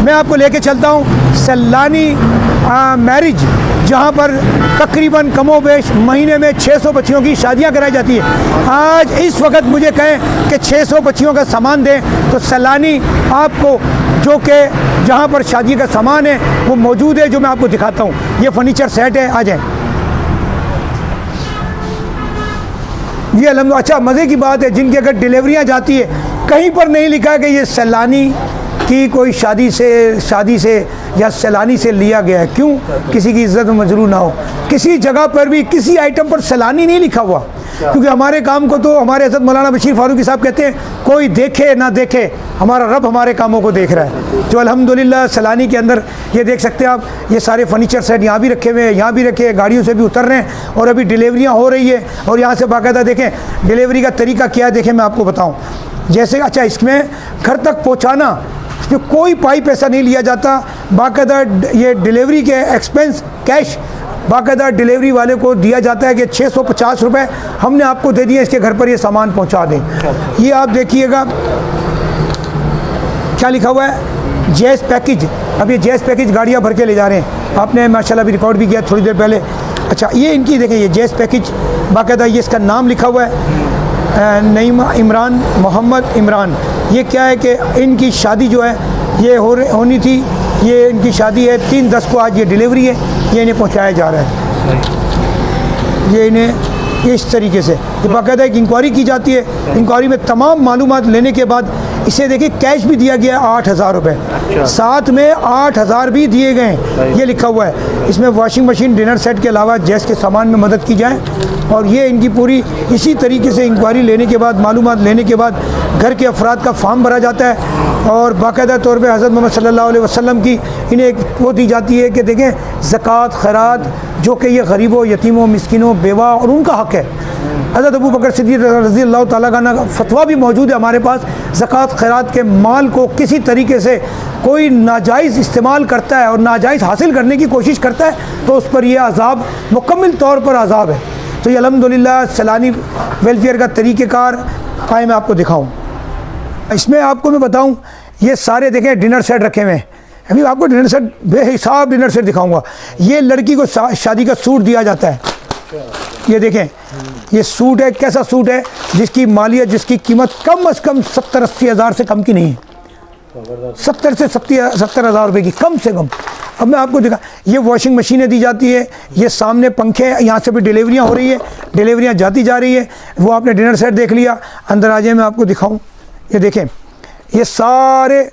मैं आपको लेके चलता हूँ सैलानी मैरिज, जहाँ पर तकरीबन कमोबेश महीने में 600 बच्चियों की शादियाँ कराई जाती है। आज इस वक्त मुझे कहें कि 600 बच्चियों का सामान दें तो सैलानी आपको जो कि जहाँ पर शादी का सामान है वो मौजूद है, जो मैं आपको दिखाता हूँ। ये फर्नीचर सेट है, आ जाए। ये अलहम्दुलिल्लाह अच्छा मज़े की बात है, जिनकी अगर डिलीवरियाँ जाती है कहीं पर नहीं लिखा है कि ये सैलानी की कोई शादी से या सैलानी से लिया गया है। क्यों? किसी की इज्जत मजरूर ना हो। किसी जगह पर भी किसी आइटम पर सैलानी नहीं लिखा हुआ, क्योंकि हमारे काम को तो हमारे हज़रत मौलाना बशीर फारूकी साहब कहते हैं, कोई देखे ना देखे हमारा रब हमारे कामों को देख रहा है। जो अल्हम्दुलिल्लाह सैलानी के अंदर ये देख सकते हैं आप, ये सारे फर्नीचर सेट यहाँ भी रखे हुए हैं, यहाँ भी रखे हैं, गाड़ियों से भी उतर रहे हैं और अभी डिलीवरियाँ हो रही है। और यहाँ से बाकायदा देखें डिलीवरी का तरीका क्या है, देखें मैं आपको बताऊँ। जैसे अच्छा इसमें घर तक पहुँचाना, इसमें कोई पाई पैसा नहीं लिया जाता, बाकायदा ये डिलीवरी के एक्सपेंस कैश बाकायदा डिलीवरी वाले को दिया जाता है कि 650 रुपये हमने आपको दे दिए, इसके घर पर ये सामान पहुंचा दें। ये आप देखिएगा क्या लिखा हुआ है, जैस पैकेज। अब ये जैस पैकेज गाड़ियां भर के ले जा रहे हैं, आपने माशाल्लाह भी रिकॉर्ड भी किया थोड़ी देर पहले। अच्छा ये इनकी देखें, ये जैस पैकेज बाकायदा ये इसका नाम लिखा हुआ है, नईमा इमरान मोहम्मद इमरान। ये क्या है कि इनकी शादी जो है ये होनी थी, ये इनकी शादी है 3/10 को, आज ये डिलीवरी है, ये इन्हें पहुंचाया जा रहा है। ये इन्हें इस तरीके से ये बाकायदा एक इंक्वायरी की जाती है। इंक्वायरी में तमाम मालूमात लेने के बाद इसे देखिए कैश भी दिया गया 8,000 रुपये, साथ में 8,000 भी दिए गए हैं, ये लिखा हुआ है। इसमें वॉशिंग मशीन, डिनर सेट के अलावा जैस के सामान में मदद की जाए। और ये इनकी पूरी इसी तरीके से इंक्वायरी लेने के बाद, मालूमात लेने के बाद घर के अफराद का फॉर्म भरा जाता है और बाकायदा तौर पे हज़रत मोहम्मद सल्लल्लाहु अलैहि वसल्लम की इन्हें एक वो दी जाती है कि देखें ज़कात खैरात जो कि ये गरीबों, यतीमों, मिस्किनों, बेवा और उनका हक़ है। हज़रत अबू बकर सिद्दीक़ रज़ी अल्लाह तआला अन्हु का फतवा भी मौजूद है हमारे पास, ज़कात खैरात के माल को किसी तरीके से कोई नाजायज़ इस्तेमाल करता है और नाजायज़ हासिल करने की कोशिश करता है तो उस पर यह अज़ाब मुकम्मल तौर पर अज़ाब है। तो ये अल्हम्दुलिल्लाह सैलानी वेलफेयर का तरीक़ेकार आए मैं आपको दिखाऊँ। इसमें आपको मैं बताऊँ, ये सारे देखें डिनर सेट रखे हुए हैं। अभी आपको डिनर सेट बेहिसाब डिनर सेट दिखाऊंगा। ये लड़की को शादी का सूट दिया जाता है, ये देखें ये सूट है, कैसा सूट है जिसकी मालियत, जिसकी कीमत कम अज़ कम 70-80 हज़ार से कम की नहीं है, 70 से 70 हज़ार रुपये की कम से कम। अब मैं आपको दिखा, ये वॉशिंग मशीनें दी जाती है, ये सामने पंखे, यहाँ से भी डिलीवरियाँ हो रही है, डिलीवरियाँ जाती जा रही है। वो आपने डिनर सेट देख लिया, अंदर आ जाए मैं आपको दिखाऊँ। ये देखें ये सारे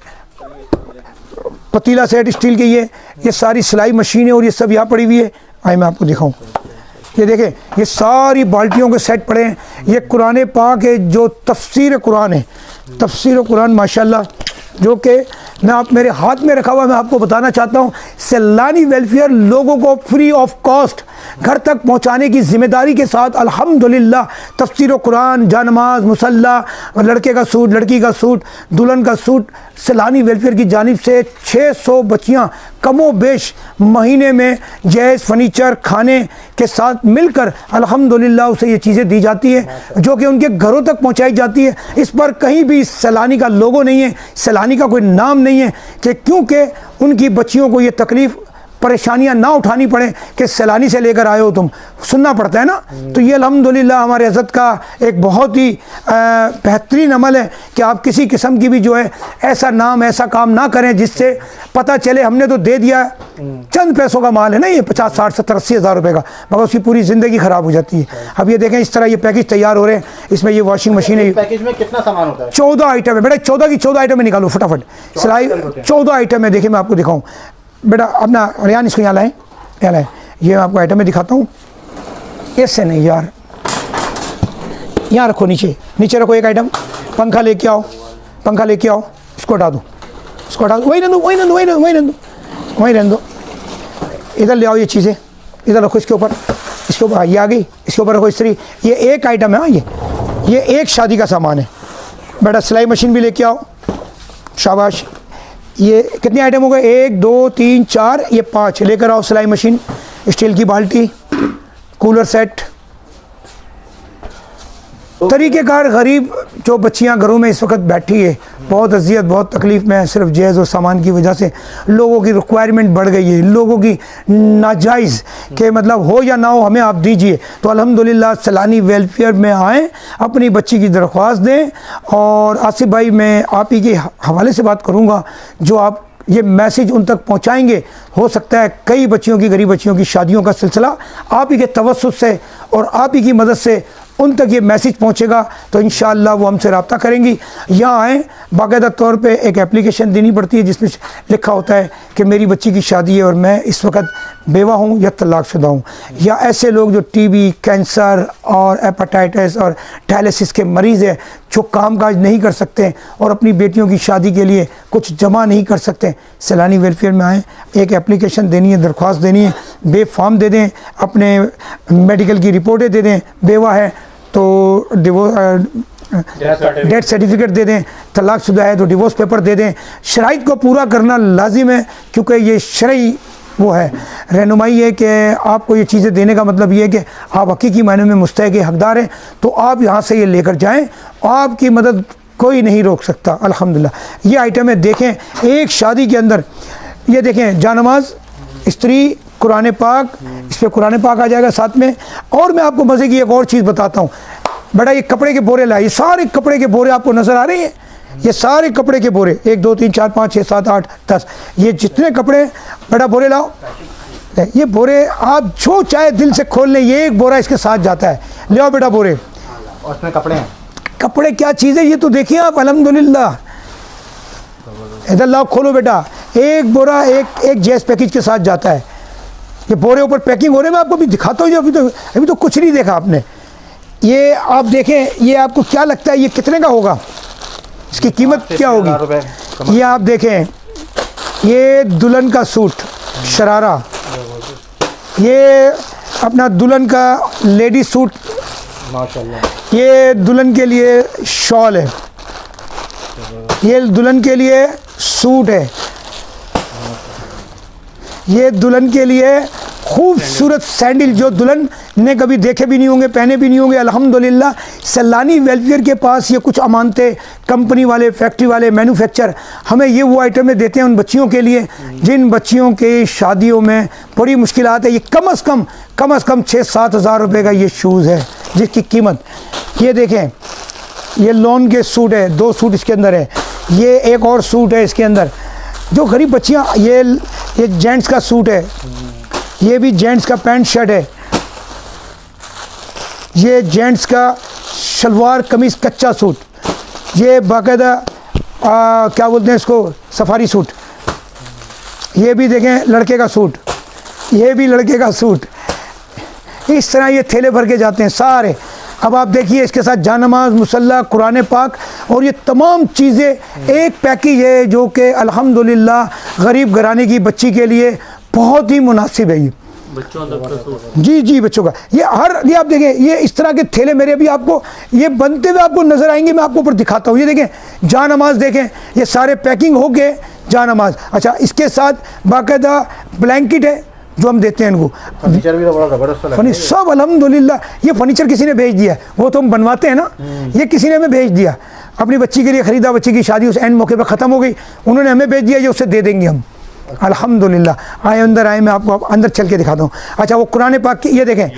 पतीला सेट स्टील के, ये सारी सिलाई मशीनें और ये सब यहाँ पड़ी हुई है। आए मैं आपको दिखाऊँ, ये देखें ये सारी बाल्टियों के सेट पड़े हैं। ये कुरान पाक है, जो तफसीर कुरान है, तफसीर कुरान माशाल्लाह, जो कि मैं आप मेरे हाथ में रखा हुआ, मैं आपको बताना चाहता हूँ। सैलानी वेलफेयर लोगों को फ्री ऑफ कॉस्ट घर तक पहुँचाने की ज़िम्मेदारी के साथ अल्हम्दुलिल्लाह तफसीर कुरान, जानमाज, मुसल्ला, लड़के का सूट, लड़की का सूट, दुल्हन का सूट, सैलानी वेलफेयर की जानिब से 600 बच्चियाँ कमो बेश महीने में जैस फर्नीचर खाने के साथ मिलकर अल्हम्दुलिल्लाह उसे ये चीज़ें दी जाती है, जो कि उनके घरों तक पहुंचाई जाती है। इस पर कहीं भी सैलानी का लोगो नहीं है, सैलानी का कोई नाम नहीं है, कि क्योंकि उनकी बच्चियों को ये तकलीफ़ परेशानियां ना उठानी पड़े कि सैलानी से लेकर आए हो तुम, सुनना पड़ता है ना। तो ये अल्हम्दुलिल्लाह हमारे हज़रत का एक बहुत ही बेहतरीन अमल है कि आप किसी किस्म की भी जो है ऐसा नाम, ऐसा काम ना करें जिससे पता चले हमने तो दे दिया, चंद पैसों का माल है ना, ये 50, 60, 70, 80 हज़ार रुपये का, मगर उसकी पूरी ज़िंदगी ख़राब हो जाती है। अब ये देखें इस तरह ये पैकेज तैयार हो रहे हैं। इसमें ये वॉशिंग मशीन है, पैकेज में कितना सामान होता है? 14 आइटम है बेटा, 14 की 14 आइटम में निकालो फटाफट। सिलाई 14 आइटम है, देखिए मैं आपको दिखाऊँ बेटा, अपना रियान इसको यहाँ लाएँ, यहाँ लाएँ, ये मैं आपको आइटम में दिखाता हूँ। ऐसे नहीं यार, यहाँ रखो, नीचे नीचे रखो एक आइटम। पंखा लेके आओ, पंखा लेके आओ, इसको हटा दो, इसको हटा दो, वही रहने दो, वही रहने दो, वही रहने दो, वही रहने दो। इधर ले आओ ये चीज़ें, इधर रखो, इसके ऊपर, इसके ऊपर ये आ गई, इसके ऊपर रखो इस्त्री। ये एक आइटम है, हाँ ये एक शादी का सामान है बेटा। सिलाई मशीन भी लेके आओ, शाबाश। ये कितने आइटम हो गए? 1, 2, 3, 4, ये 5 लेकर आओ। सिलाई मशीन, स्टील की बाल्टी, कूलर सेट, तरीक़ेकार गरीब जो बच्चियां घरों में इस वक्त बैठी है, बहुत अजियत बहुत तकलीफ़ में है, सिर्फ जहेज़ और सामान की वजह से। लोगों की रिक्वायरमेंट बढ़ गई है, लोगों की नाजायज़ के मतलब हो या ना हो हमें आप दीजिए। तो अल्हम्दुलिल्लाह सैलानी वेलफेयर में आएँ, अपनी बच्ची की दरख्वास्त दें। और आसिफ भाई मैं आप ही के हवाले से बात करूँगा, जो आप ये मैसेज उन तक पहुंचाएंगे, हो सकता है कई बच्चियों की, गरीब बच्चियों की शादियों का सिलसिला आप ही के तवस्सुत से और आप ही की मदद से उन तक ये मैसेज पहुंचेगा। तो इंशाअल्लाह वो हमसे रब्ता करेंगी। यहाँ आएँ, बाकायदा तौर पे एक एप्लीकेशन देनी पड़ती है जिसमें लिखा होता है कि मेरी बच्ची की शादी है और मैं इस वक्त बेवा हूँ या तलाक़शुदा हूँ, या ऐसे लोग जो टीबी, कैंसर और हेपेटाइटिस और डायलिसिस के मरीज़ है, जो कामकाज नहीं कर सकते और अपनी बेटियों की शादी के लिए कुछ जमा नहीं कर सकते, सैलानी वेलफेयर में आएँ। एक एप्लीकेशन देनी है, दरख्वास्त देनी है, बे फॉर्म दे दें, अपने मेडिकल की रिपोर्टें दे दें, बेवा है तो डेथ सर्टिफिकेट दे दें, तलाक़शुदा है तो डिवोर्स पेपर दे दें। शराइत को पूरा करना लाजिम है, क्योंकि ये शरई वो है, रहनुमाई है कि आपको ये चीज़ें देने का मतलब ये है कि आप हकीकी मायने में मुस्तहिक़ हक़दार हैं। तो आप यहाँ से ये लेकर जाएँ, आपकी मदद कोई नहीं रोक सकता। अल्हम्दुलिल्लाह ये आइटमें देखें एक शादी के अंदर, ये देखें जानमाज, स्त्री, कुरान पाक, इस पर कुरान पाक आ जाएगा साथ में। और मैं आपको मज़े की एक और चीज़ बताता हूँ, बड़ा ये कपड़े के बोरे लाए, ये सारे कपड़े के बोरे आपको नज़र आ रहे हैं, ये सारे कपड़े के बोरे 1 2 3 4 5 6 7 8 10, ये जितने कपड़े, बड़ा बोरे लाओ। ये बोरे आप जो चाहे दिल से खोल लें, ये एक बोरा इसके साथ जाता है। ले आओ बेटा बोरे, और उसमें कपड़े हैं। कपड़े क्या चीज़ है ये तो देखिए आप। अल्हम्दुलिल्लाह इधर लाओ, खोलो बेटा, एक बोरा एक जेस पैकेज के साथ जाता है। ये बोरे ऊपर पैकिंग हो रहे, मैं आपको भी दिखाता हूँ, अभी तो कुछ नहीं देखा आपने। ये आप देखें, ये आपको क्या लगता है ये कितने का होगा, इसकी कीमत क्या होगी? ये आप देखें, ये दुल्हन का सूट शरारा, ये अपना दुल्हन का लेडी सूट, माशाल्लाह, ये दुल्हन के लिए शॉल है, ये दुल्हन के लिए सूट है, ये दुल्हन के लिए खूबसूरत सैंडल जो दुल्हन ने कभी देखे भी नहीं होंगे, पहने भी नहीं होंगे। अल्हम्दुलिल्लाह सैलानी वेलफेयर के पास ये कुछ अमानतें, कंपनी वाले, फैक्ट्री वाले, मैन्युफैक्चर हमें ये वो आइटमें देते हैं उन बच्चियों के लिए जिन बच्चियों के शादियों में बड़ी मुश्किलात है। ये कम अज़ कम 6-7 हज़ार रुपये का ये शूज़ है जिसकी कीमत, ये देखें, ये लॉन के सूट है, 2 सूट इसके अंदर है, ये एक और सूट है इसके अंदर। जो गरीब बच्चियाँ, ये जेंट्स का सूट है, ये भी जेंट्स का पैंट शर्ट है, ये जेंट्स का शलवार कमीज़ कच्चा सूट, ये बाकायदा क्या बोलते हैं इसको, सफारी सूट, ये भी देखें लड़के का सूट, ये भी लड़के का सूट। इस तरह ये थैले भर के जाते हैं सारे। अब आप देखिए इसके साथ जानमाज, मुसल्ला, कुरान पाक और ये तमाम चीज़ें एक पैकेज है जो कि अल्हम्दुलिल्लाह गरीब घराने की बच्ची के लिए बहुत ही मुनासिब है। ये बच्चों तक जी बच्चों का ये ये आप देखें, ये इस तरह के थैले मेरे अभी आपको ये बनते हुए आपको नज़र आएंगे, मैं आपको ऊपर दिखाता हूँ। ये देखें जानमाज, देखें ये सारे पैकिंग हो गए जानमाज। अच्छा, इसके साथ बाकायदा ब्लैंकेट है जो हम देते हैं इनको। फर्नीचर भी तो बड़ा ज़बरदस्त लगा, फर्नीचर सब अल्हम्दुलिल्लाह। ये फर्नीचर किसी ने भेज दिया, वो तो हम बनवाते हैं ना, ये किसी ने हमें भेज दिया, अपनी बच्ची के लिए ख़रीदा, बच्ची की शादी उस एंड मौके पर ख़त्म हो गई, उन्होंने हमें भेज दिया, ये उससे दे देंगे हम। अल्हम्दुलिल्लाह। आए अंदर आए, मैं आपको अंदर चल के दिखाता हूँ। अच्छा, वो कुरान पाक की ये देखें,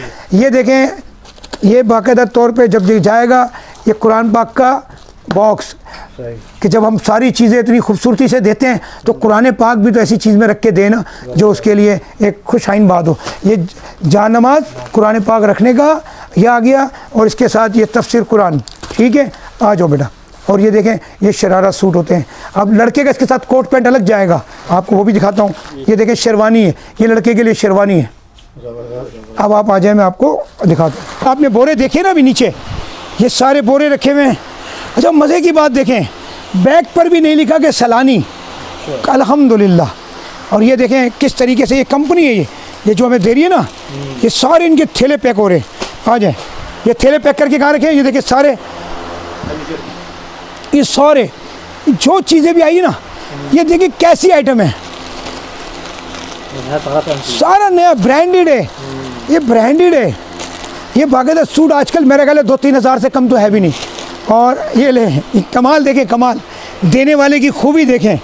ये बाकायदा तौर पे जब जाएगा ये कुरान पाक का बॉक्स, कि जब हम सारी चीज़ें इतनी खूबसूरती से देते हैं तो कुरान पाक भी तो ऐसी चीज़ में रख के देना जो उसके लिए एक खुशाइन बात हो। ये जानमाज कुरान पाक रखने का यह आ गया, और इसके साथ ये तफसीर कुरान, ठीक है, आ जाओ बेटा। और ये देखें, ये शरारा सूट होते हैं। अब लड़के का इसके साथ कोट पैंट अलग जाएगा, आपको वो भी दिखाता हूँ। ये देखें शेरवानी है, ये लड़के के लिए शेरवानी है। अब आप आ जाए, मैं आपको दिखाता हूँ। आपने बोरे देखे ना अभी नीचे, ये सारे बोरे रखे हुए हैं। अच्छा, मज़े की बात देखें, बैग पर भी नहीं लिखा कि सैलानी, अल्हम्दुलिल्लाह। और ये देखें किस तरीके से ये कंपनी है, ये जो हमें दे रही है ना, ये सारे इनके थैले पैक हो रहे हैं। आ जाए, ये थैले पैक करके कहाँ रखे हैं, ये देखिए सारे, ये सारे जो चीज़ें भी आई है ना, ये देखिए कैसी आइटम है, सारा नया ब्रांडेड है, ये ब्रांडेड है। ये बाकायदा सूट आजकल मेरे ख्याल 2-3 हज़ार से कम तो है भी नहीं। और ये ले कमाल देखें, कमाल देने वाले की खूबी देखें,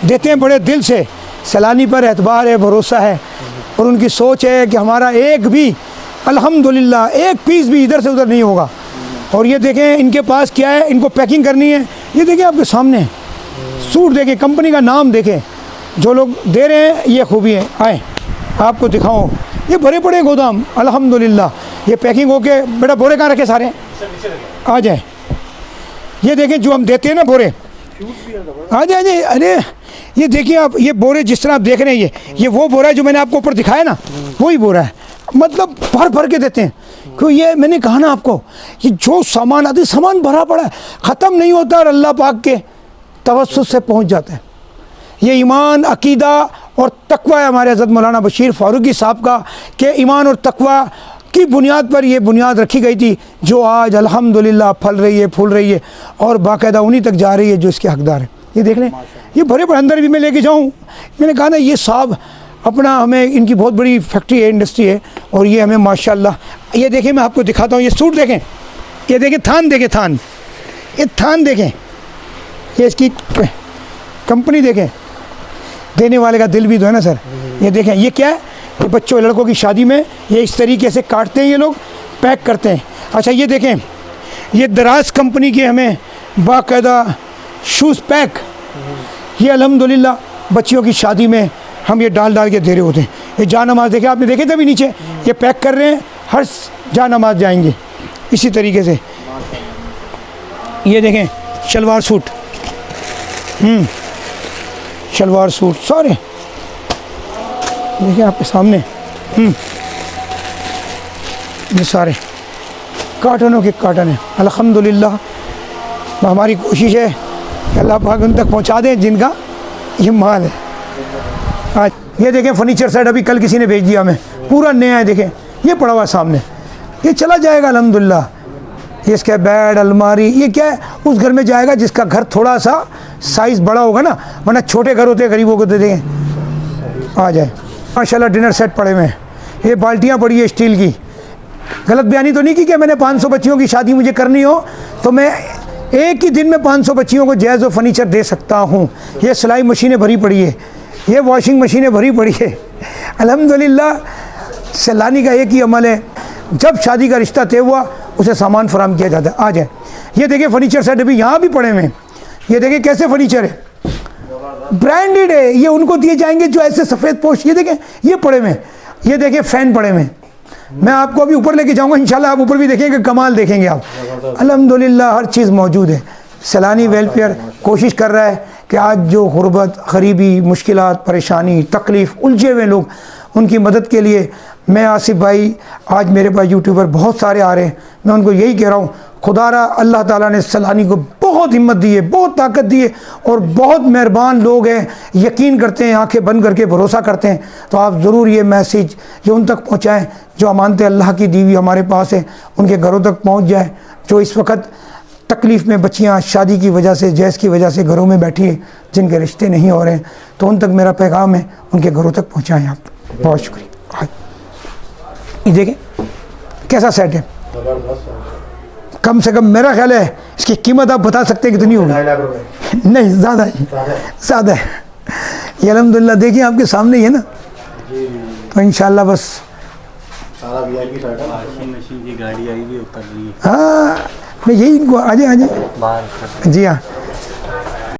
देते हैं बड़े दिल से, सैलानी पर एतबार है, भरोसा है और उनकी सोच है कि हमारा एक भी अल्हम्दुलिल्लाह एक पीस भी इधर से उधर नहीं होगा। और ये देखें इनके पास क्या है, इनको पैकिंग करनी है, ये देखें आपके सामने सूट देखें, कंपनी का नाम देखें, जो लोग दे रहे हैं ये खूबी है। आए आपको दिखाऊं, ये भरे पड़े गोदाम अल्हम्दुलिल्लाह, ये पैकिंग होके, बेटा बोरे कहाँ रखे सारे, आ जाए। ये देखें जो हम देते हैं ना बोरे, आ जाए। अरे ये देखिए आप, ये बोरे जिस तरह आप देख रहे हैं, ये वो बोरा है जो मैंने आपको ऊपर दिखाया ना, वही बोरा है। मतलब भर भर के देते हैं, क्यों ये मैंने कहा ना आपको, ये जो सामान आते सामान भरा पड़ा है, ख़त्म नहीं होता और अल्लाह पाक के तवस्सुत से पहुंच जाता है। ये ईमान, अकीदा और तकवा है हमारे हज़रत मौलाना बशीर फ़ारूकी साहब का, कि ईमान और तकवा की बुनियाद पर ये बुनियाद रखी गई थी, जो आज अल्हम्दुलिल्लाह फल रही है, फूल रही है और बाकायदा उन्हीं तक जा रही है जो इसके हकदार है। ये देख लें, ये भरे पड़े, अंदर भी मैं लेके जाऊँ, मैंने कहा ना ये साहब अपना, हमें इनकी बहुत बड़ी फैक्ट्री है, इंडस्ट्री है और ये हमें माशाल्लाह, ये देखें मैं आपको दिखाता हूँ, ये सूट देखें, ये देखें थान देखें, थान, ये थान देखें, ये इसकी कंपनी देखें, देने वाले का दिल भी तो है ना सर। ये देखें, ये क्या है, ये बच्चों लड़कों की शादी में ये इस तरीके से काटते हैं, ये लोग पैक करते हैं। अच्छा ये देखें, ये दराज कंपनी के हमें बाकायदा शूज़ पैक, ये अल्हम्दुलिल्लाह बच्चियों की शादी में हम ये डाल डाल के दे रहे होते हैं। ये जानमाज़ देखे आपने, देखे थे अभी नीचे, ये पैक कर रहे हैं, हर जानमाज़ जाएंगे इसी तरीके से। ये देखें शलवार सूट, शलवार सूट सारे देखिए आपके सामने, ये सारे काटनों के काटन है। अल्हम्दुलिल्लाह हमारी कोशिश है कि अल्लाह पाक उन तक पहुंचा दें जिनका ये माल है। आज ये देखें फर्नीचर सेट, अभी कल किसी ने भेज दिया हमें, पूरा नया है, देखें ये पड़ा हुआ सामने, ये चला जाएगा अल्हम्दुलिल्लाह। ये इसका बेड, अलमारी, ये क्या है, उस घर में जाएगा जिसका घर थोड़ा सा साइज़ बड़ा होगा ना, वरना छोटे घर होते हैं गरीबों को दे देंगे। आ जाए माशाल्लाह, डिनर सेट पड़े हुए हैं, ये बाल्टियाँ पड़ी है स्टील की। गलत बयानी तो नहीं की कि मैंने 500 बच्चियों की शादी मुझे करनी हो तो मैं एक ही दिन में 500 बच्चियों को जैज़ व फर्नीचर दे सकता हूँ। ये सिलाई मशीनें भरी पड़ी है, ये वॉशिंग मशीनें भरी पड़ी है। अल्हम्दुलिल्लाह सैलानी का एक ही अमल है, जब शादी का रिश्ता तय हुआ उसे सामान फराहम किया जाता है। आ जाए, ये देखिए फर्नीचर सेट अभी यहाँ भी पड़े हुए हैं, ये देखिए कैसे फर्नीचर है, ब्रांडेड है, ये उनको दिए जाएंगे जो ऐसे सफ़ेद पोश, ये देखें ये पड़े हुए हैं, ये देखिए फ़ैन पड़े हुए हैं। मैं आपको अभी ऊपर लेके जाऊंगा इंशाल्लाह, आप ऊपर भी देखेंगे, कमाल देखेंगे आप। अल्हम्दुलिल्लाह हर चीज़ मौजूद है। सैलानी वेलफेयर कोशिश कर रहा है कि आज जो गुरबत, गरीबी, मुश्किलात, परेशानी, तकलीफ़, उलझे हुए लोग, उनकी मदद के लिए मैं आसिफ भाई, आज मेरे पास यूट्यूबर बहुत सारे आ रहे हैं, मैं उनको यही कह रहा हूँ, खुदारा अल्लाह ताला ने सैलानी को बहुत हिम्मत दी है, बहुत ताकत दी है और बहुत मेहरबान लोग हैं, यकीन करते हैं, आंखें बंद करके भरोसा करते हैं। तो आप ज़रूर ये मैसेज ये उन तक पहुँचाएँ जो अमानतें अल्लाह की दी हुई हमारे पास है, उनके घरों तक पहुँच जाए। जो इस वक्त तकलीफ़ में बच्चियाँ शादी की वजह से, जैज़ की वजह से घरों में बैठी है, जिनके रिश्ते नहीं हो रहे हैं, तो उन तक मेरा पैगाम है, उनके घरों तक पहुँचाएँ आप। बहुत शुक्रिया। ये देखें कैसा सेट है, कम से कम मेरा ख्याल है इसकी कीमत आप बता सकते हैं कितनी होगी? 2.5 लाख रुपए। नहीं, ज़्यादा है, ज़्यादा है। ये अल्हम्दुलिल्लाह देखिए आपके सामने ही है ना, तो इंशाल्लाह बस सारा VIP सेट है। वॉशिंग मशीन की गाड़ी आई हुई उतर रही है। हाँ मैं यही इनको आजे आजे बाहर जी हाँ